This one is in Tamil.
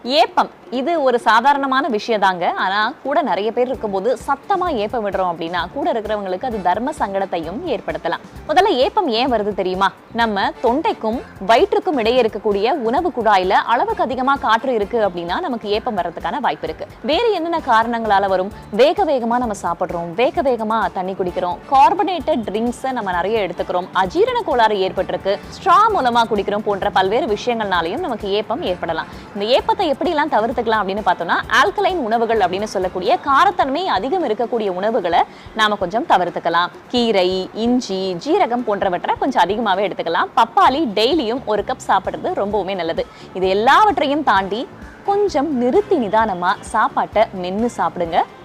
ஏப்பம் இது ஒரு சாதாரணமான விஷயம் தாங்க. ஆனா கூட நிறைய பேர் இருக்கும்போது சத்தமா ஏப்பம் விடுறோம் அப்படின்னா கூட இருக்கிறவங்களுக்கு அது தர்ம சங்கடத்தையும் ஏற்படுத்தலாம். முதல்ல ஏப்பம் ஏன் வருது தெரியுமா? நம்ம தொண்டைக்கும் வயிற்றுக்கும் இடையே இருக்கக்கூடிய உணவு குழாயில அளவுக்கு அதிகமா காற்று இருக்கு அப்படின்னா நமக்கு ஏப்பம் வர்றதுக்கான வாய்ப்பு இருக்கு. வேற என்னென்ன காரணங்களால வரும்? வேக வேகமா நம்ம சாப்பிடுறோம், வேக வேகமா தண்ணி குடிக்கிறோம், கார்பனேட்டட் ட்ரிங்க்ஸை நம்ம நிறைய எடுத்துக்கிறோம், அஜீரண கோளாறு ஏற்பட்டிருக்கு, ஸ்ட்ரா மூலமா குடிக்கிறோம் போன்ற பல்வேறு விஷயங்கள்னாலையும் நமக்கு ஏப்பம் ஏற்படலாம். இந்த ஏப்பத்தை எப்படிலாம் தவிர்த்துக்கலாம் அப்படின்னு பார்த்தோம்னா, ஆல்கலைன் உணவுகள் அப்படின்னு சொல்லக்கூடிய காரத்தன்மை அதிகம் இருக்கக்கூடிய உணவுகளை நாம கொஞ்சம் தவிர்த்துக்கலாம். கீரை, இஞ்சி, ஜீரகம் போன்றவற்றை கொஞ்சம் அதிகமாகவே எடுத்துக்கலாம். பப்பாளி டெய்லியும் 1 கப் சாப்பிட்றது ரொம்பவுமே நல்லது. இது எல்லாவற்றையும் தாண்டி கொஞ்சம் நிறுத்தி நிதானமா சாப்பாட்டை மென்னு சாப்பிடுங்க.